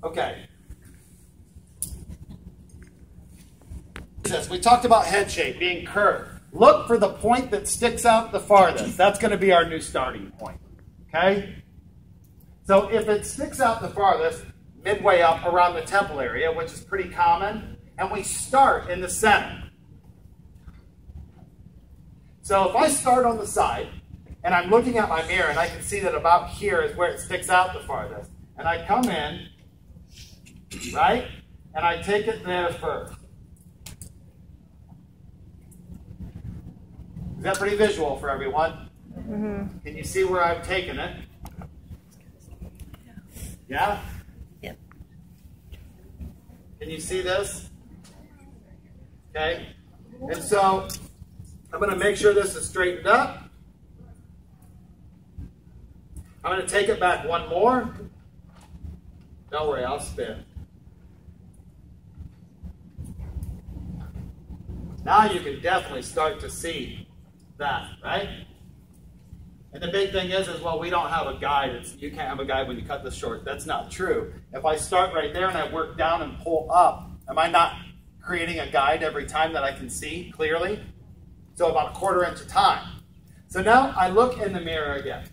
Okay. We talked about head shape being curved. Look for the point that sticks out the farthest. That's going to be our new starting point. Okay? So if it sticks out the farthest, midway up around the temple area, which is pretty common, and we start in the center. So if I start on the side, and I'm looking at my mirror, and I can see that about here is where it sticks out the farthest, and I come in, right, and I take it there first. Is that pretty visual for everyone? Mm-hmm. Can you see where I've taken it? Yeah? Yep. Can you see this? Okay. And so I'm going to make sure this is straightened up. I'm going to take it back one more. Don't worry, I'll spin. Now you can definitely start to see that, right? And the big thing is well, we don't have a guide. You can't have a guide when you cut this short. That's not true. If I start right there and I work down and pull up, am I not creating a guide every time that I can see clearly? So about 1/4 inch of time. So now I look in the mirror again,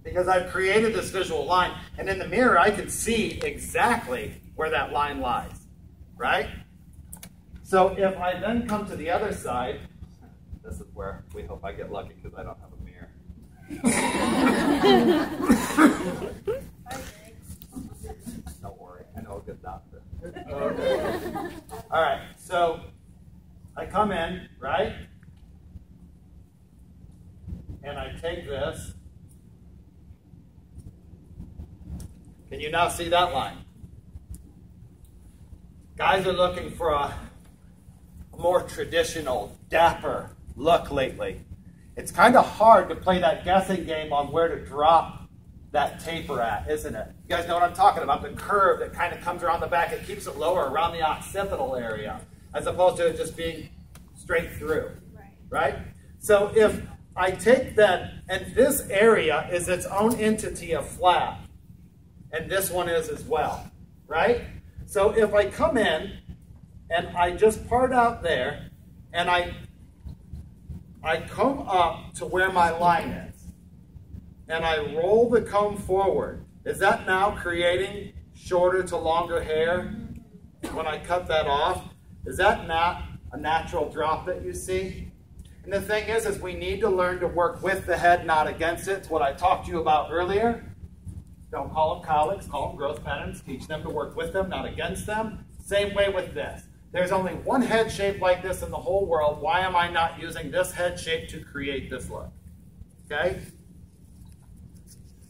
because I've created this visual line, and in the mirror I can see exactly where that line lies, right? So if I then come to the other side, this is where we hope I get lucky because I don't have a mirror. Don't worry, I know a good doctor. Okay. All right, so I come in, right? And I take this. Can you now see that line? Guys are looking for a more traditional, dapper look lately. It's kind of hard to play that guessing game on where to drop that taper at, isn't it? You guys know what I'm talking about, the curve that kind of comes around the back. It keeps it lower around the occipital area, as opposed to it just being straight through, right? So if I take that, and this area is its own entity of flap, and this one is as well, right? So if I come in, and I just part out there, and I comb up to where my line is, and I roll the comb forward. Is that now creating shorter to longer hair when I cut that off? Is that not a natural drop that you see? And the thing is we need to learn to work with the head, not against it. It's what I talked to you about earlier. Don't call them colics, call them growth patterns. Teach them to work with them, not against them. Same way with this. There's only one head shape like this in the whole world. Why am I not using this head shape to create this look? Okay?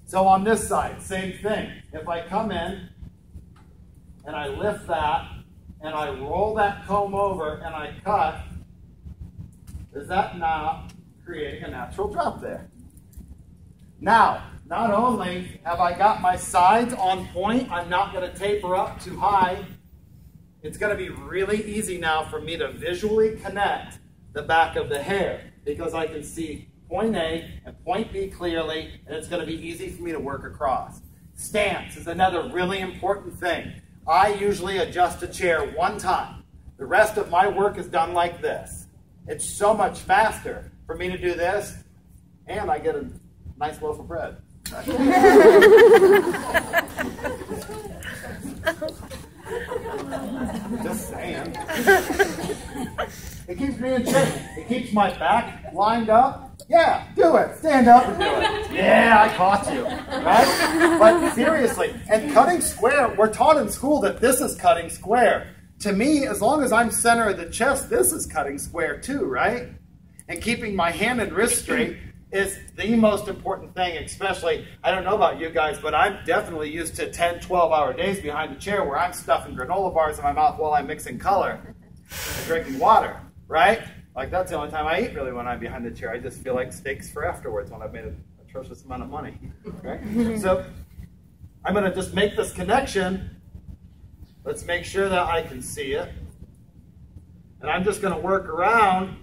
So on this side, same thing. If I come in and I lift that and I roll that comb over and I cut, is that not creating a natural drop there? Now, not only have I got my sides on point, I'm not going to taper up too high. It's going to be really easy now for me to visually connect the back of the hair, because I can see point A and point B clearly, and it's going to be easy for me to work across. Stance is another really important thing. I usually adjust a chair one time. The rest of my work is done like this. It's so much faster for me to do this, and I get a nice loaf of bread. Just saying. It keeps me in shape. It keeps my back lined up. Yeah, do it. Stand up and do it. Yeah, I caught you. Right? But seriously, and cutting square, we're taught in school that this is cutting square. To me, as long as I'm center of the chest, this is cutting square too, right? And keeping my hand and wrist straight is the most important thing, especially, I don't know about you guys, but I'm definitely used to 10, 12-hour days behind the chair where I'm stuffing granola bars in my mouth while I'm mixing color and drinking water, right? Like, that's the only time I eat really when I'm behind the chair. I just feel like steaks for afterwards when I've made an atrocious amount of money, right? So I'm going to just make this connection. Let's make sure that I can see it. And I'm just going to work around.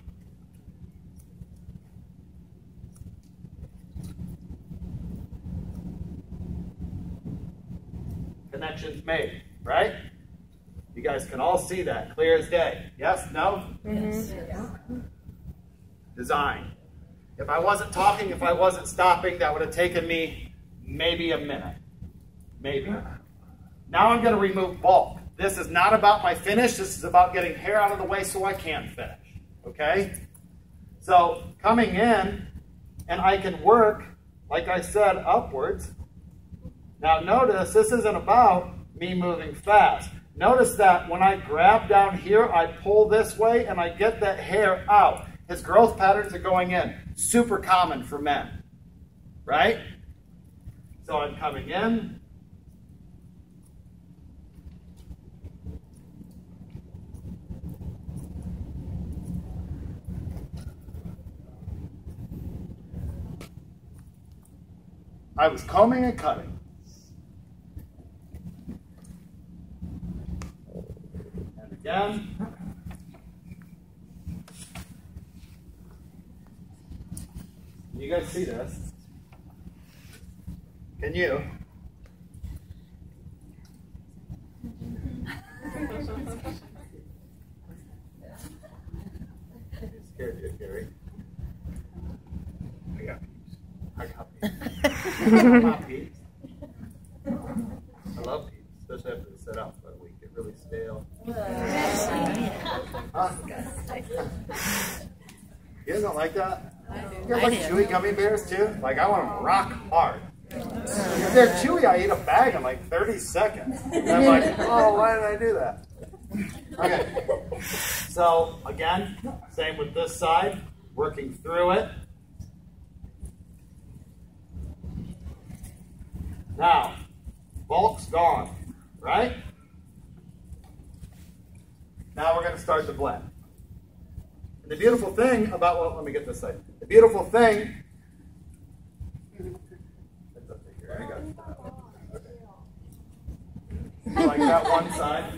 connections made, right? You guys can all see that, clear as day. Yes? No? Mm-hmm. Design. If I wasn't talking, if I wasn't stopping, that would have taken me maybe a minute. Maybe. Now I'm going to remove bulk. This is not about my finish. This is about getting hair out of the way so I can finish. Okay? So coming in, and I can work, like I said, upwards. Now notice, this isn't about me moving fast. Notice that when I grab down here, I pull this way, and I get that hair out. His growth patterns are going in. Super common for men. Right? So I'm coming in. I was combing and cutting. And again. Can you guys see this? Can you? It scared you, Gary. I got peeps. I got peeps. I love peeps, especially after they set out for a week. Get really stale. Huh? You guys don't like that? You guys like chewy gummy bears too? Like, I want them rock hard. If they're chewy, I eat a bag in like 30 seconds. And I'm like, oh, why did I do that? Okay. So, again, same with this side. Working through it. Now, bulk's gone, right? Now we're going to start the blend. And the beautiful thing about, well, let me get this side. The beautiful thing, it's up here, I got it. Okay. Like that one side.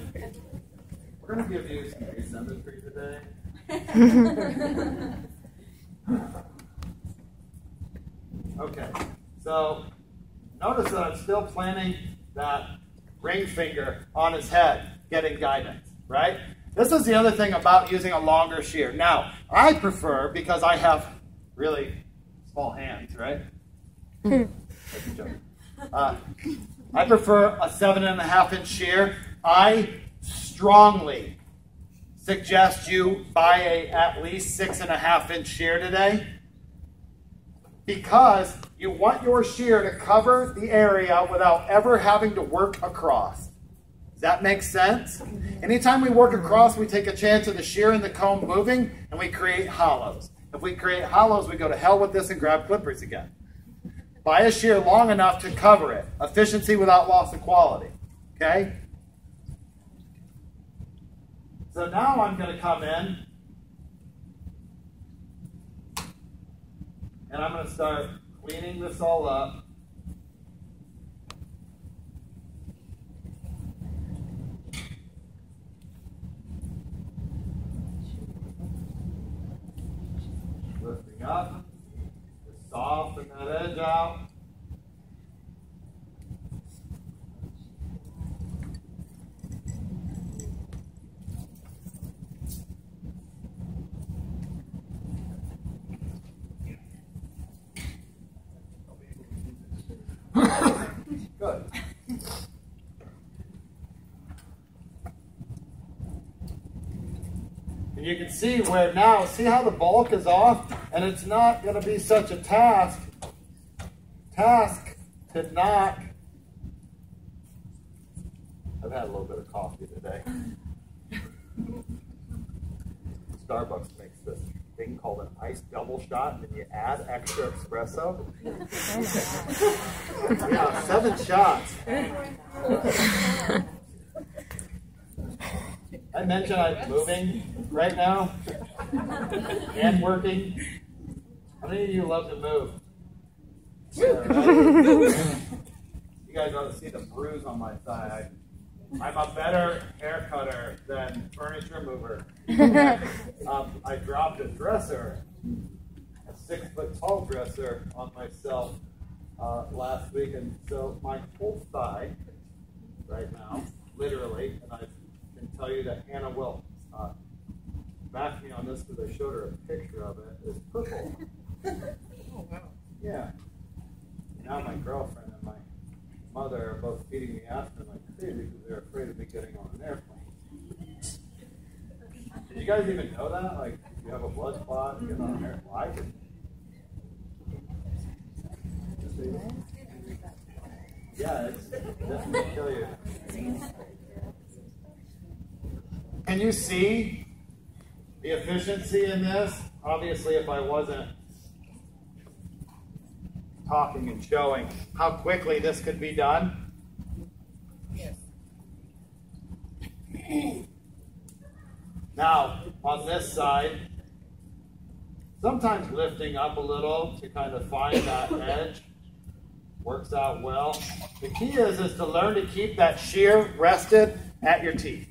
We're going to give you some asymmetry today. Okay, so notice that I'm still planting that ring finger on his head, getting guidance, right? This is the other thing about using a longer shear. Now, I prefer, because I have really small hands, right? That's a joke. I prefer a 7.5-inch shear. I strongly suggest you buy a at least 6.5-inch shear today, because you want your shear to cover the area without ever having to work across. Does that make sense? Anytime we work across, we take a chance of the shear and the comb moving, and we create hollows. If we create hollows, we go to hell with this and grab clippers again. Buy a shear long enough to cover it. Efficiency without loss of quality. Okay? So now I'm going to come in, and I'm going to start cleaning this all up. Lifting up, just soften that edge out. Good. And you can see where now, see how the bulk is off? And it's not going to be such a task to knock. I've had a little bit of coffee today. Starbucks makes this thing called an iced double shot, and then you add extra espresso. Yeah, 7 shots. I mentioned I'm moving right now and working. How many of you love to move? Yeah, right? You guys ought to see the bruise on my thigh. I'm a better hair cutter than furniture mover. I dropped a dresser, a 6-foot-tall dresser, on myself last week, and so my whole thigh right now, literally, and I can tell you that Hannah will back me on this because I showed her a picture of it. It's purple. Oh, wow. Yeah. Now my girlfriend and my mother are both feeding me aspirin like crazy because they're afraid of me getting on an airplane. Did you guys even know that? Like, if you have a blood clot, you get on an airplane. Well, I could. Yeah, it's definitely kill you. Can you see the efficiency in this? Obviously, if I wasn't talking and showing how quickly this could be done. Yes. Now, on this side, sometimes lifting up a little to kind of find that edge works out well. The key is to learn to keep that shear rested at your teeth.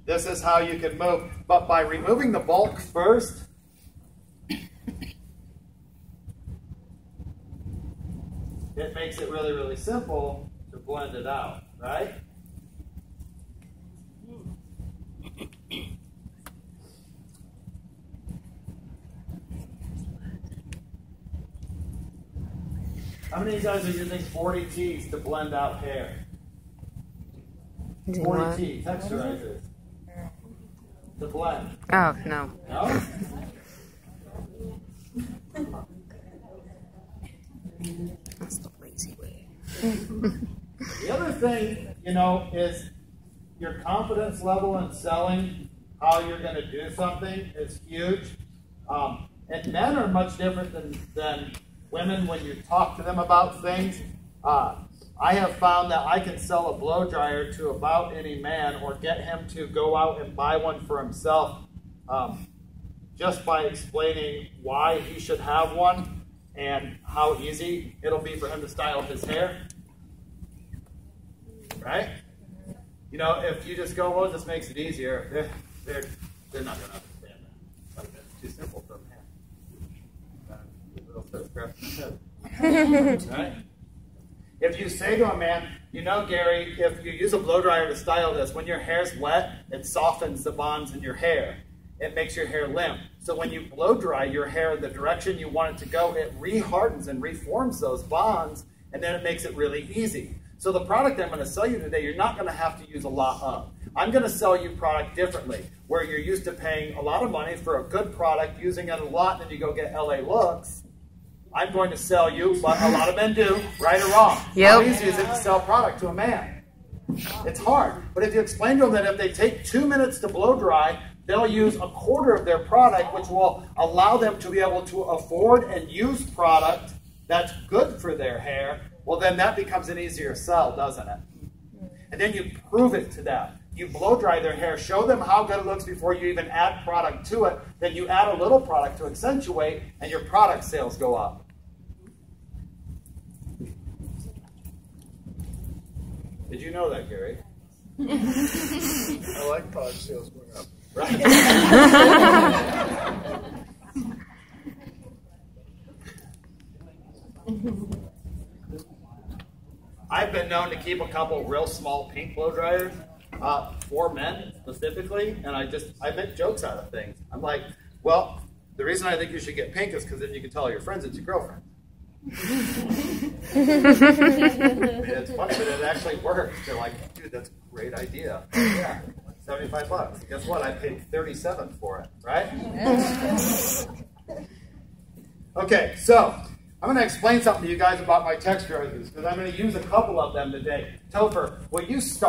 This is how you can move. But by removing the bulk first, it makes it really, really simple to blend it out, right? How many of you guys are using 40 T's to blend out hair? 40 T's, texturizers. To blend. Oh, no. No? That's the lazy way. The other thing, is your confidence level in selling how you're going to do something is huge. And men are much different than women when you talk to them about things. I have found that I can sell a blow dryer to about any man or get him to go out and buy one for himself just by explaining why he should have one and how easy it'll be for him to style his hair. Right? If you just go, well, this makes it easier, they're not going to understand that. Like, that's too simple for them. They'll start scratching their head. Right? If you say to a man, Gary, if you use a blow dryer to style this, when your hair's wet, it softens the bonds in your hair. It makes your hair limp. So when you blow dry your hair in the direction you want it to go, it re-hardens and reforms those bonds, and then it makes it really easy. So the product I'm going to sell you today, you're not going to have to use a lot of. I'm going to sell you product differently, where you're used to paying a lot of money for a good product, using it a lot, and then you go get LA looks. I'm going to sell you, but a lot of men do, right or wrong. Yep. How easy is it to sell product to a man? It's hard. But if you explain to them that if they take 2 minutes to blow dry, they'll use a quarter of their product, which will allow them to be able to afford and use product that's good for their hair, well, then that becomes an easier sell, doesn't it? And then you prove it to them. You blow dry their hair, show them how good it looks before you even add product to it. Then you add a little product to accentuate, and your product sales go up. Did you know that, Gary? I like product sales going up. Right. I've been known to keep a couple real small pink blow dryers for men specifically, and I make jokes out of things. I'm like, well, the reason I think you should get pink is because then you can tell all your friends it's your girlfriend. It's funny, but it actually works. They're like, dude, that's a great idea. Yeah, $75. Guess what? I paid $37 for it, right? Okay, so I'm going to explain something to you guys about my texturizers because I'm going to use a couple of them today. Topher, will you start?